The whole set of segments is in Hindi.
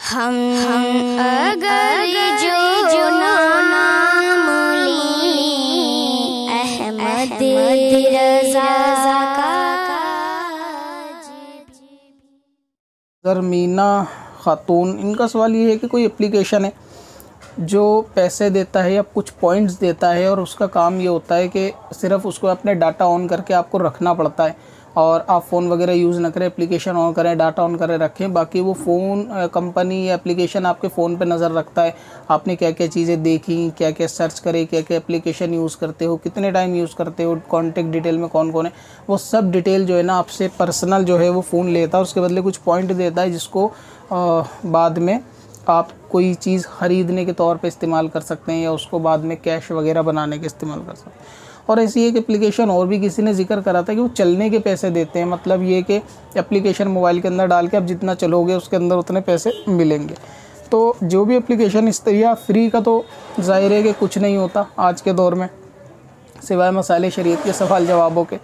हम अगर जो नाम लें अहमद रज़ा का। मीना खातून, इनका सवाल ये है कि कोई एप्लीकेशन है जो पैसे देता है या कुछ पॉइंट्स देता है और उसका काम ये होता है कि सिर्फ उसको अपने डाटा ऑन करके आपको रखना पड़ता है और आप फ़ोन वगैरह यूज़ ना करें, एप्लीकेशन ऑन करें, डाटा ऑन करें रखें, बाकी वो फ़ोन कंपनी या एप्लीकेशन आपके फ़ोन पे नज़र रखता है आपने क्या क्या चीज़ें देखी, क्या क्या सर्च करे, क्या क्या एप्लीकेशन यूज़ करते हो, कितने टाइम यूज़ करते हो, कॉन्टेक्ट डिटेल में कौन कौन है, वो सब डिटेल जो है ना आपसे पर्सनल जो है वो फ़ोन लेता है। उसके बदले कुछ पॉइंट देता है जिसको बाद में आप कोई चीज़ ख़रीदने के तौर पे इस्तेमाल कर सकते हैं या उसको बाद में कैश वगैरह बनाने के इस्तेमाल कर सकते हैं। और ऐसी एक एप्लीकेशन और भी किसी ने जिक्र करा था कि वो चलने के पैसे देते हैं, मतलब ये कि एप्लीकेशन मोबाइल के अंदर डाल के आप जितना चलोगे उसके अंदर उतने पैसे मिलेंगे। तो जो भी एप्लीकेशन इस तरह फ्री का तो ज़ाहिर है कि कुछ नहीं होता आज के दौर में सिवाय मसाले शरीयत के सवाल जवाबों के।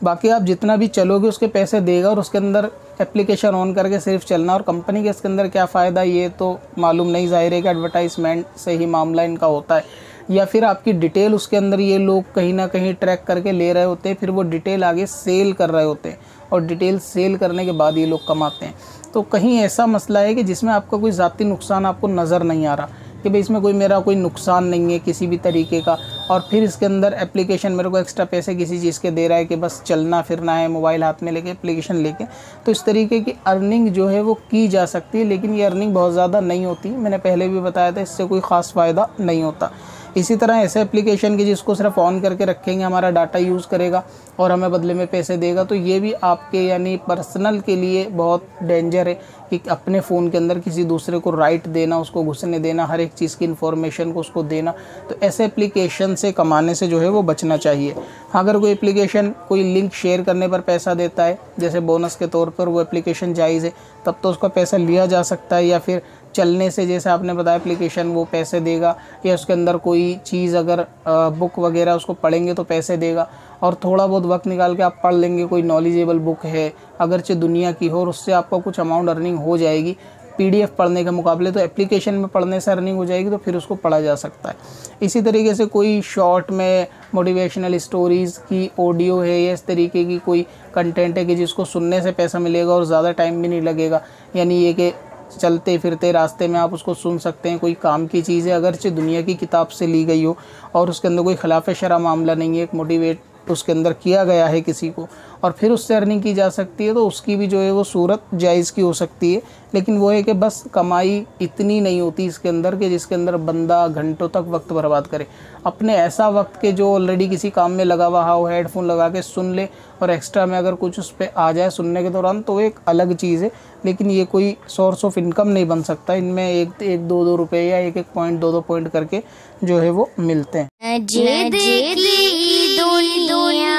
बाकी आप जितना भी चलोगे उसके पैसे देगा और उसके अंदर एप्लीकेशन ऑन करके सिर्फ चलना, और कंपनी के इसके अंदर क्या फ़ायदा ये तो मालूम नहीं, ज़ाहिर है कि एडवर्टाइजमेंट से ही मामला इनका होता है या फिर आपकी डिटेल उसके अंदर ये लोग कहीं ना कहीं ट्रैक करके ले रहे होते हैं, फिर वो डिटेल आगे सेल कर रहे होते हैं और डिटेल सेल करने के बाद ये लोग कमाते हैं। तो कहीं ऐसा मसला है कि जिसमें आपका कोई ज़ाती नुकसान आपको नज़र नहीं आ रहा कि भाई इसमें कोई मेरा कोई नुकसान नहीं है किसी भी तरीके का, और फिर इसके अंदर एप्लीकेशन मेरे को एक्स्ट्रा पैसे किसी चीज़ के दे रहा है कि बस चलना फिरना है मोबाइल हाथ में लेके एप्लीकेशन लेके। तो इस तरीके की अर्निंग जो है वो की जा सकती है, लेकिन ये अर्निंग बहुत ज़्यादा नहीं होती। मैंने पहले भी बताया था इससे कोई ख़ास फ़ायदा नहीं होता। इसी तरह ऐसे एप्लीकेशन की जिसको सिर्फ ऑन करके रखेंगे, हमारा डाटा यूज़ करेगा और हमें बदले में पैसे देगा, तो ये भी आपके यानी पर्सनल के लिए बहुत डेंजर है कि अपने फ़ोन के अंदर किसी दूसरे को राइट देना, उसको घुसने देना, हर एक चीज़ की इन्फॉर्मेशन को उसको देना। तो ऐसे एप्लीकेशन से कमाने से जो है वो बचना चाहिए। अगर कोई एप्लीकेशन कोई लिंक शेयर करने पर पैसा देता है जैसे बोनस के तौर पर, वो एप्लीकेशन जायज़ है, तब तो उसका पैसा लिया जा सकता है। या फिर चलने से जैसे आपने बताया एप्लीकेशन वो पैसे देगा, या उसके अंदर कोई चीज़ अगर बुक वगैरह उसको पढ़ेंगे तो पैसे देगा, और थोड़ा बहुत वक्त निकाल के आप पढ़ लेंगे, कोई नॉलेजेबल बुक है अगरचे दुनिया की हो, और उससे आपका कुछ अमाउंट अर्निंग हो जाएगी PDF पढ़ने के मुकाबले। तो एप्लीकेशन में पढ़ने से अर्निंग हो जाएगी तो फिर उसको पढ़ा जा सकता है। इसी तरीके से कोई शॉर्ट में मोटिवेशनल स्टोरीज़ की ऑडियो है या इस तरीके की कोई कंटेंट है कि जिसको सुनने से पैसा मिलेगा और ज़्यादा टाइम भी नहीं लगेगा, यानी ये कि चलते फिरते रास्ते में आप उसको सुन सकते हैं, कोई काम की चीज़ है अगरचे दुनिया की किताब से ली गई हो और उसके अंदर कोई खिलाफ शरअ मामला नहीं है, एक मोटिवेट उसके अंदर किया गया है किसी को और फिर उससे अर्निंग की जा सकती है, तो उसकी भी जो है वो सूरत जायज़ की हो सकती है। लेकिन वो है कि बस कमाई इतनी नहीं होती इसके अंदर कि जिसके अंदर बंदा घंटों तक वक्त बर्बाद करे। अपने ऐसा वक्त के जो ऑलरेडी किसी काम में लगा हुआ हो, हेडफोन लगा के सुन ले और एक्स्ट्रा में अगर कुछ उस पर आ जाए सुनने के दौरान तो एक अलग चीज़ है, लेकिन ये कोई सोर्स ऑफ इनकम नहीं बन सकता। इनमें एक दो रुपये या एक पॉइंट दो पॉइंट करके जो है वो मिलते हैं। दुनिया